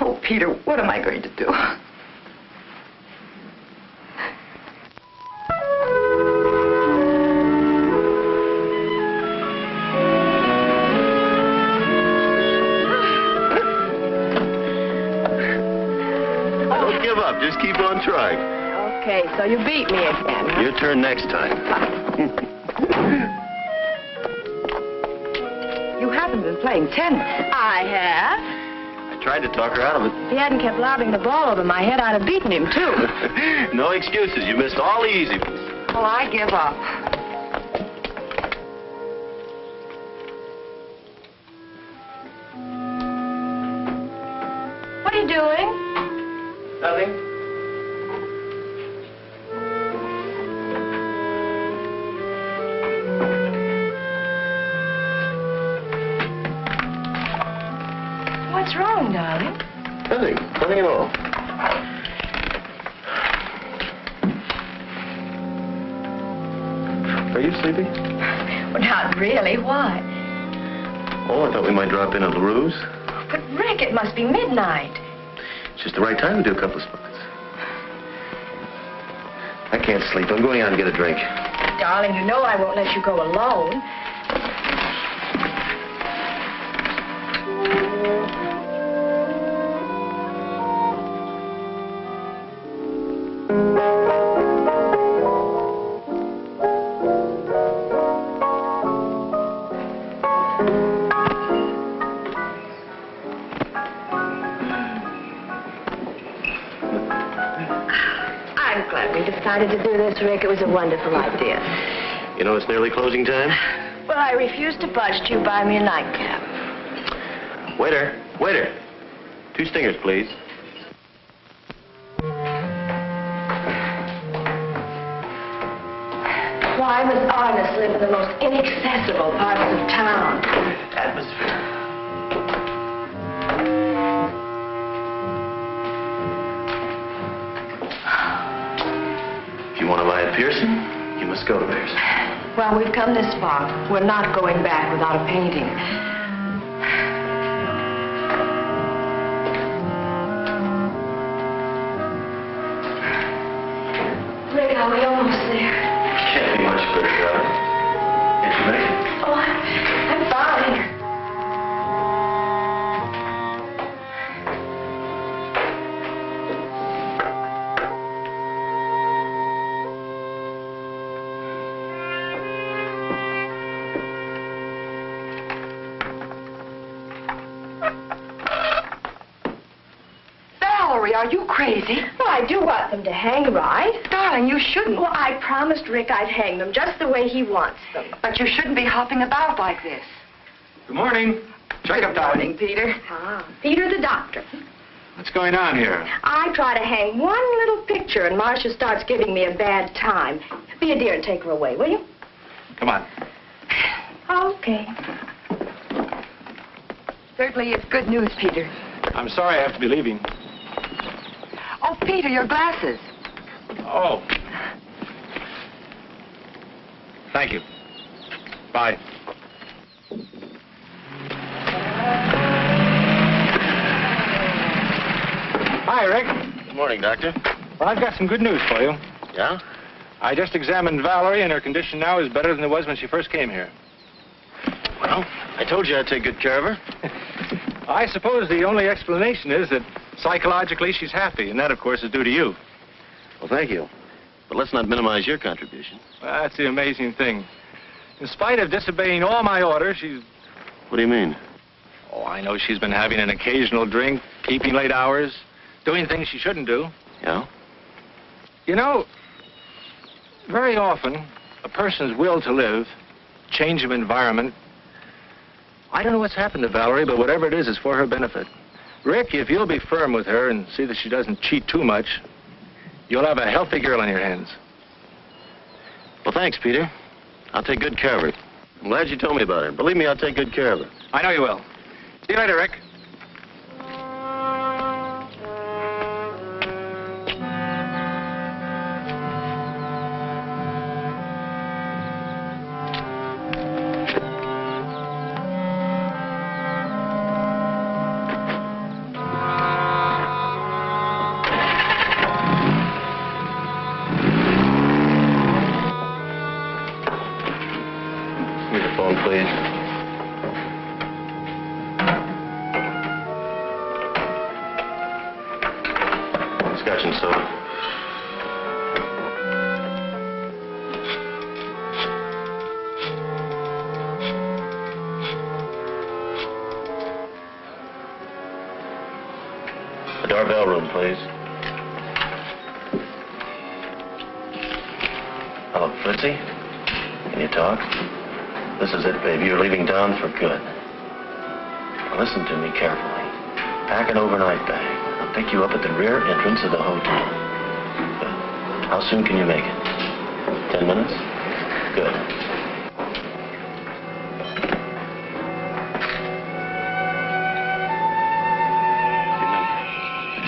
Oh, Peter, what am I going to do? Don't give up. Just keep on trying. Okay, so you beat me again, huh? Your turn next time. You haven't been playing tennis. I have. I tried to talk her out of it. If he hadn't kept lobbing the ball over my head, I'd have beaten him, too. No excuses. You missed all the easy ones. Well, I give up. What are you doing? Nothing. What's wrong, darling? Nothing. Nothing at all. Are you sleepy? Well, not really. Why? Oh, I thought we might drop in at LaRue's. But, Rick, it must be midnight. It's just the right time to do a couple of spots. I can't sleep. I'm going out and get a drink. Darling, you know I won't let you go alone. I'm glad we decided to do this, Rick. It was a wonderful idea. You know it's nearly closing time? Well, I refuse to budge till you buy me a nightcap. Waiter. Waiter. 2 stingers, please. Why must artists live in the most inaccessible parts of town? Atmosphere. If you want to buy a piercing, you must go to Pearson. Well, we've come this far. We're not going back without a painting. Rick, are we almost there? Can't be much further, darling. Can't you make it? Oh, I'm fine. Valerie, are you crazy? Well, I do want them to hang right. Darling, you shouldn't. Well, I promised Rick I'd hang them just the way he wants them. But you shouldn't be hopping about like this. Good morning. Checkup time. Morning, Peter. Ah, Peter the doctor. What's going on here? I try to hang one little picture, and Marcia starts giving me a bad time. Be a dear and take her away, will you? Come on. Okay. Certainly it's good news, Peter. I'm sorry I have to be leaving. Oh, Peter, your glasses. Oh. Thank you. Bye. Hi, Rick. Good morning, Doctor. Well, I've got some good news for you. Yeah? I just examined Valerie, and her condition now is better than it was when she first came here. Well, I told you I'd take good care of her. I suppose the only explanation is that psychologically she's happy, and that, of course, is due to you. Well, thank you. But let's not minimize your contribution. Well, that's the amazing thing. In spite of disobeying all my orders, she's... What do you mean? Oh, I know she's been having an occasional drink, keeping late hours, doing things she shouldn't do. Yeah? You know, very often, a person's will to live, change of environment, I don't know what's happened to Valerie, but whatever it is for her benefit. Rick, if you'll be firm with her and see that she doesn't cheat too much, you'll have a healthy girl on your hands. Well, thanks, Peter. I'll take good care of her. I'm glad you told me about her. Believe me, I'll take good care of her. I know you will. See you later, Rick. The Darvell room, please. Hello, Fritzy? Can you talk? This is it, baby. You're leaving town for good. Now listen to me carefully. Pack an overnight bag. I'll pick you up at the rear entrance of the hotel. Good. How soon can you make it? 10 minutes? Good.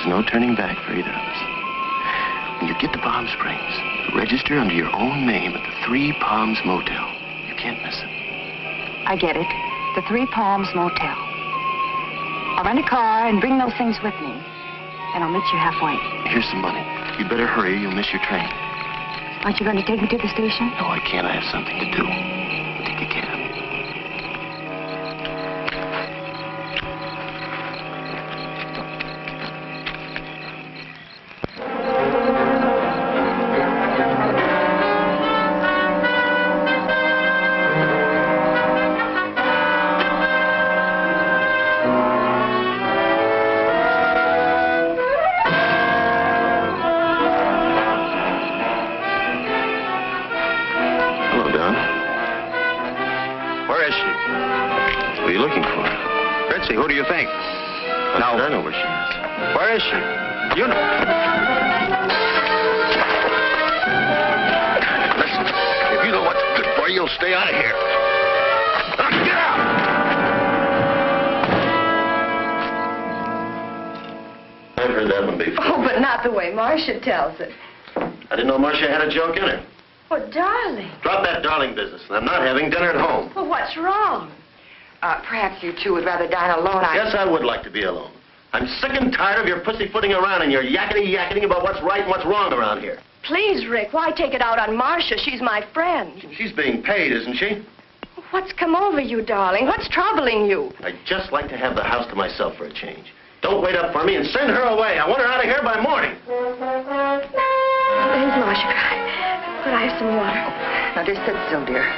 No turning back for either of us. When you get to Palm Springs, register under your own name at the Three Palms Motel. You can't miss it. I get it. The Three Palms Motel. I'll rent a car and bring those things with me. And I'll meet you halfway. Here's some money. You'd better hurry, you'll miss your train. Aren't you going to take me to the station? No, I can't. I have something to do. Take a cab. Who do you think? Now, I know where she is. Where is she? You know. Listen, if you know what's good for you, you'll stay out of here. Now, get out! I've heard that one before. Oh, but not the way Marcia tells it. I didn't know Marcia had a joke in her. Oh, darling. Drop that darling business. I'm not having dinner at home. Well, what's wrong? Perhaps you two would rather dine alone. Yes, I would like to be alone. I'm sick and tired of your pussyfooting around and your yakety-yakety about what's right and what's wrong around here. Please, Rick, why take it out on Marcia? She's my friend. She's being paid, isn't she? What's come over you, darling? What's troubling you? I'd just like to have the house to myself for a change. Don't wait up for me and send her away. I want her out of here by morning. There's Marcia. Could I have some water? Now, just sit still, dear.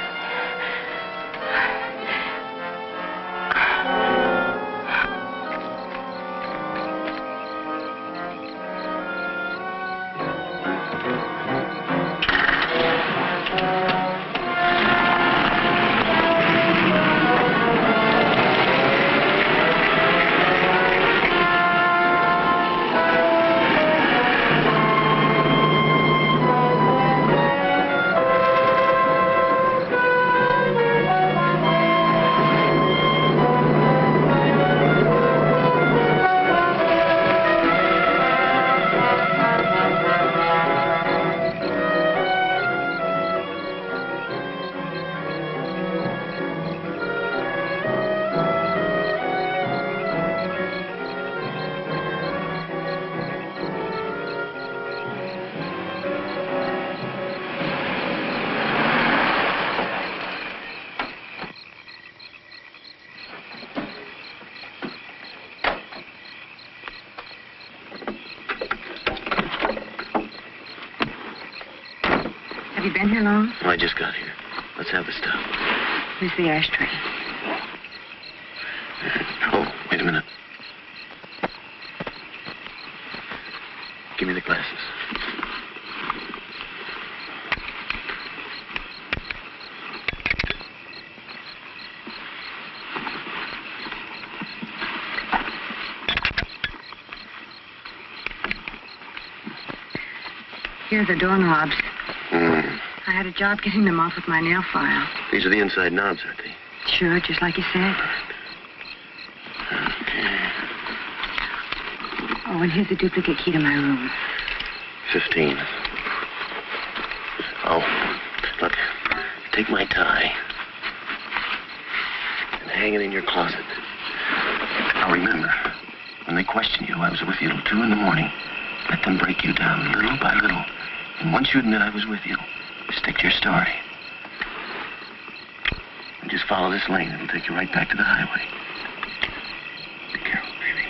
Have you been here long? Oh, I just got here. Let's have the stuff. Where's the ashtray? Oh, wait a minute. Give me the glasses. Here are the doorknobs. Hmm. I had a job getting them off with my nail file. These are the inside knobs, aren't they? Sure, just like you said. Okay. Oh, and here's a duplicate key to my room. 15. Oh, look, take my tie and hang it in your closet. Now remember, when they question you, I was with you till 2 in the morning. Let them break you down little by little. And once you admit I was with you, stick to your story. And just follow this lane. It'll take you right back to the highway. Be careful, baby.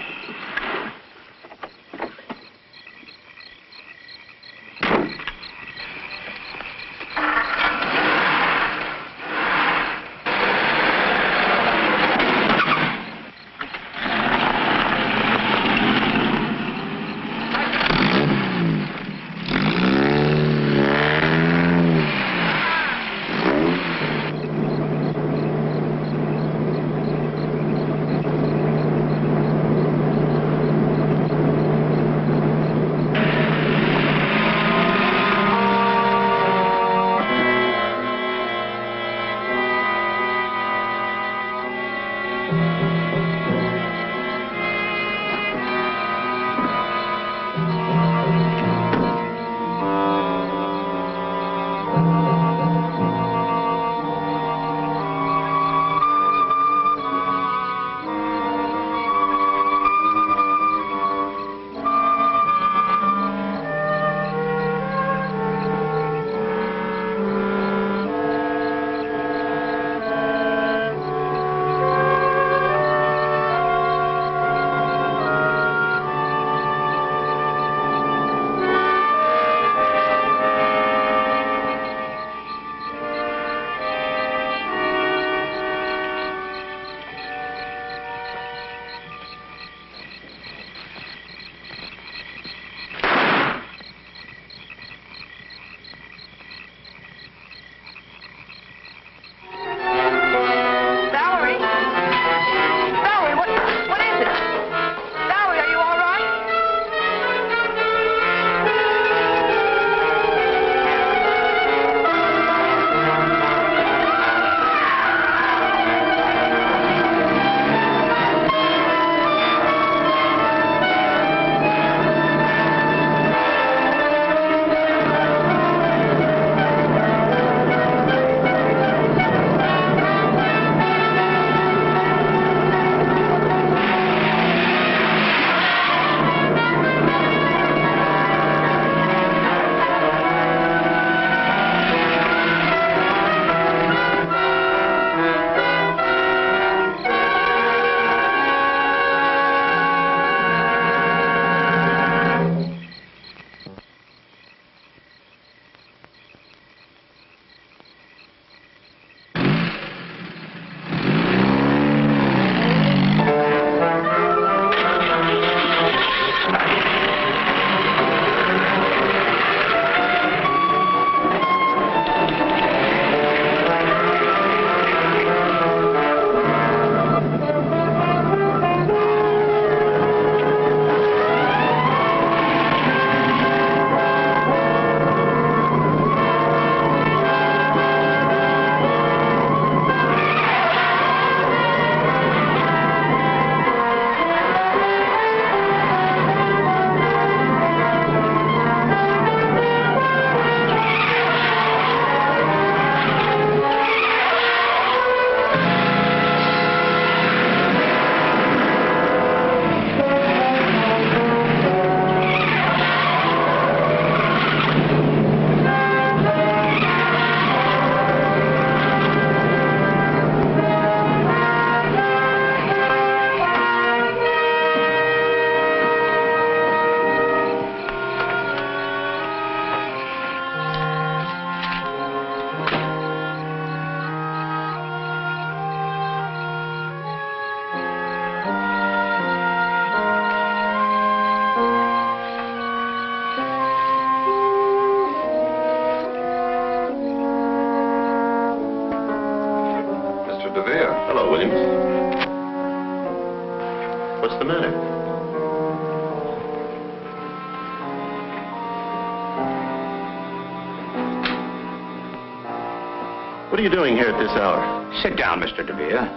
What are you doing here at this hour? Sit down, Mr. DeVere.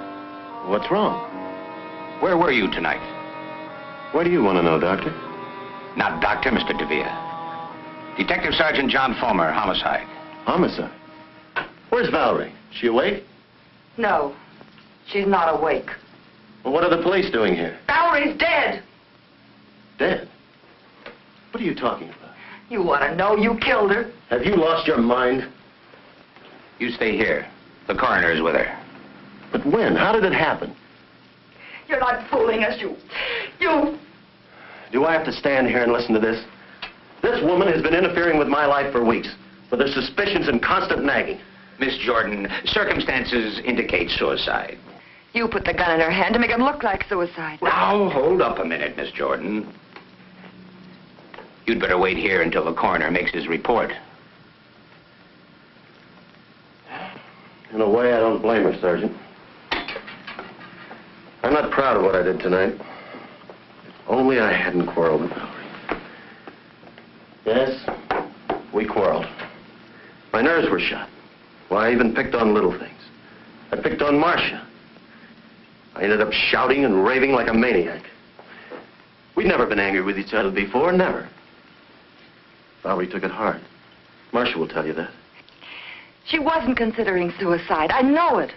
What's wrong? Where were you tonight? Why do you want to know, Doctor? Not Doctor, Mr. DeVere. Detective Sergeant John Fulmer, homicide. Homicide? Where's Valerie? She awake? No, she's not awake. Well, what are the police doing here? Valerie's dead. Dead? What are you talking about? You want to know? You killed her. Have you lost your mind? You stay here. The coroner's with her. But when? How did it happen? You're not fooling us, you... Do I have to stand here and listen to this? This woman has been interfering with my life for weeks, with her suspicions and constant nagging. Miss Jordan, circumstances indicate suicide. You put the gun in her hand to make it look like suicide. Now, hold up a minute, Miss Jordan. You'd better wait here until the coroner makes his report. In a way, I don't blame her, Sergeant. I'm not proud of what I did tonight. If only I hadn't quarreled with Valerie. Yes, we quarreled. My nerves were shot. Why, I even picked on little things. I picked on Marcia. I ended up shouting and raving like a maniac. We'd never been angry with each other before, never. Valerie took it hard. Marcia will tell you that. She wasn't considering suicide. I know it.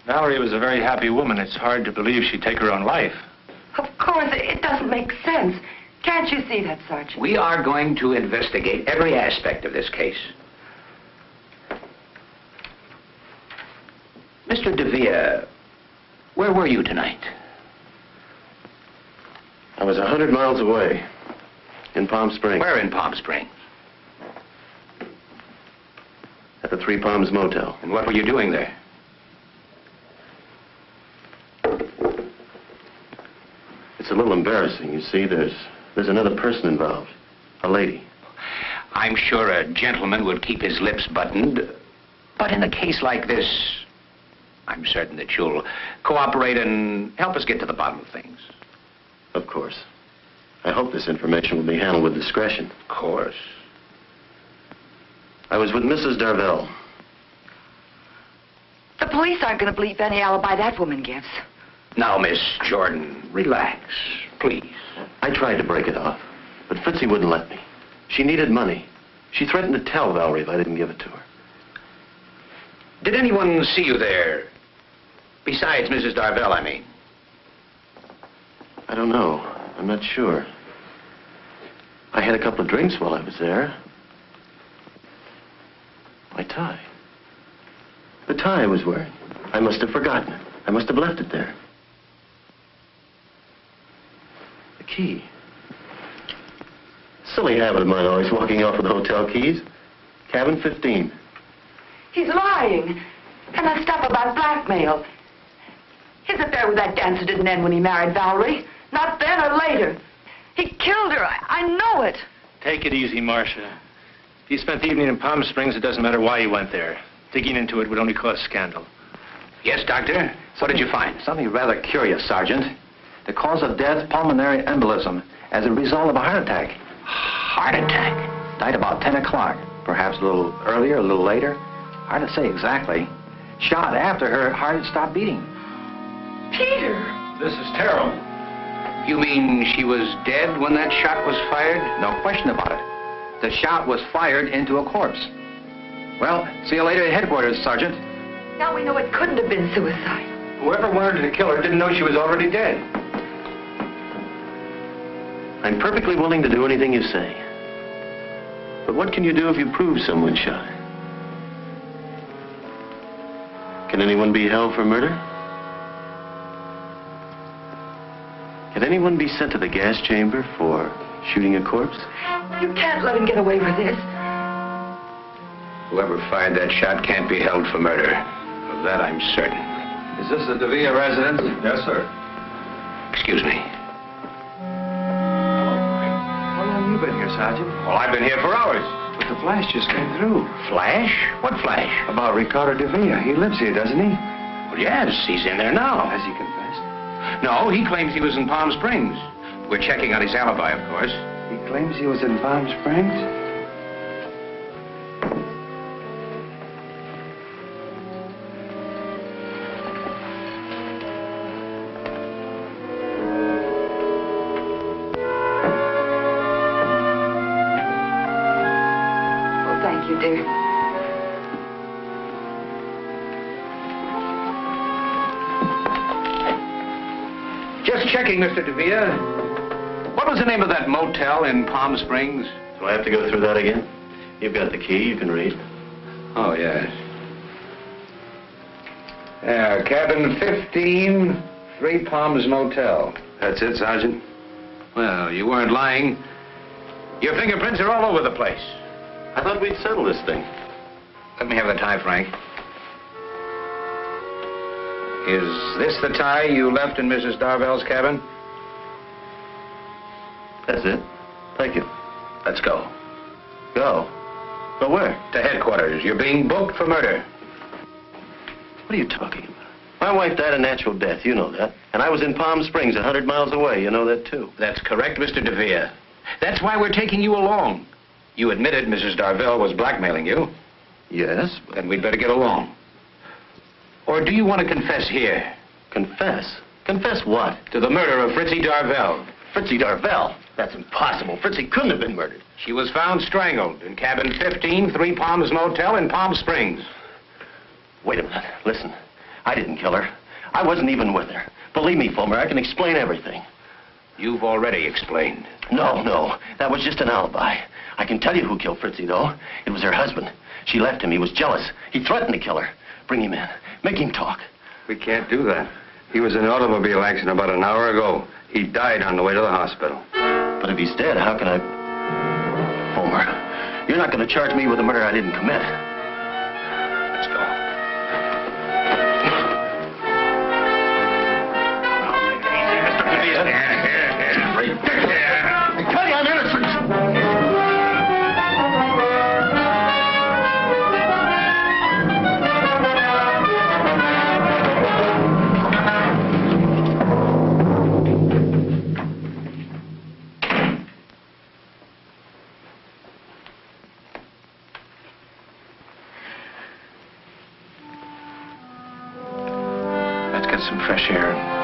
Valerie was a very happy woman. It's hard to believe she'd take her own life. Of course, it doesn't make sense. Can't you see that, Sergeant? We are going to investigate every aspect of this case. Mr. DeVere, where were you tonight? I was 100 miles away, in Palm Springs. Where in Palm Springs? At the Three Palms Motel. And what were you doing there? It's a little embarrassing. You see, there's another person involved. A lady. I'm sure a gentleman would keep his lips buttoned. But in a case like this, I'm certain that you'll cooperate and help us get to the bottom of things. Of course. I hope this information will be handled with discretion. Of course. I was with Mrs. Darvell. The police aren't going to believe any alibi that woman gives. Now, Miss Jordan, relax, please. I tried to break it off, but Fritzie wouldn't let me. She needed money. She threatened to tell Valerie if I didn't give it to her. Did anyone see you there? Besides Mrs. Darvell, I mean. I don't know. I'm not sure. I had a couple of drinks while I was there. My tie. The tie I was wearing. I must have forgotten it. I must have left it there. The key. Silly habit of mine, always walking off with hotel keys. Cabin 15. He's lying. And that stuff about blackmail. His affair with that dancer didn't end when he married Valerie. Not then or later. He killed her. I know it. Take it easy, Marcia. If you spent the evening in Palm Springs, it doesn't matter why you went there. Digging into it would only cause scandal. Yes, Doctor? What did you find? Something rather curious, Sergeant. The cause of death, pulmonary embolism, as a result of a heart attack. Heart attack? Died about 10 o'clock. Perhaps a little earlier, a little later. Hard to say exactly. Shot after her heart had stopped beating. Peter! This is terrible. You mean she was dead when that shot was fired? No question about it. The shot was fired into a corpse. Well, see you later at headquarters, Sergeant. Now we know it couldn't have been suicide. Whoever wanted to kill her didn't know she was already dead. I'm perfectly willing to do anything you say. But what can you do if you prove someone shot her? Can anyone be held for murder? Can anyone be sent to the gas chamber for shooting a corpse? You can't let him get away with this. Whoever fired that shot can't be held for murder. Of that I'm certain. Is this the DeVere residence? Yes, sir. Excuse me. How long have you been here, Sergeant? Well, I've been here for hours. But the flash just came through. Flash? What flash? About Ricardo DeVere. He lives here, doesn't he? Well, yes, he's in there now. Has he confessed? No, he claims he was in Palm Springs. We're checking on his alibi, of course. He claims he was in Palm Springs? dear. Just checking, Mr. DeVere. What was the name of that motel in Palm Springs? Do I have to go through that again? You've got the key, you can read. Oh, yes. Yeah, cabin 15, Three Palms Motel. That's it, Sergeant? Well, you weren't lying. Your fingerprints are all over the place. I thought we'd settle this thing. Let me have the tie, Frank. Is this the tie you left in Mrs. Darvell's cabin? That's it. Thank you. Let's go. Go? Go where? To headquarters. You're being booked for murder. What are you talking about? My wife died a natural death, you know that. And I was in Palm Springs, 100 miles away, you know that too. That's correct, Mr. DeVere. That's why we're taking you along. You admitted Mrs. Darvell was blackmailing you. Yes. Then we'd better get along. Or do you want to confess here? Confess? Confess what? To the murder of Fritzie Darvell. Fritzie Darvell? That's impossible. Fritzie couldn't have been murdered. She was found strangled in cabin 15, Three Palms Motel in Palm Springs. Wait a minute. Listen. I didn't kill her. I wasn't even with her. Believe me, Fulmer, I can explain everything. You've already explained. No. That was just an alibi. I can tell you who killed Fritzie, though. It was her husband. She left him. He was jealous. He threatened to kill her. Bring him in. Make him talk. We can't do that. He was in an automobile accident about an hour ago. He died on the way to the hospital. But if he's dead, how can I... Fulmer, you're not going to charge me with a murder I didn't commit. Let's go. I tell you, I'm innocent. Let's get some fresh air.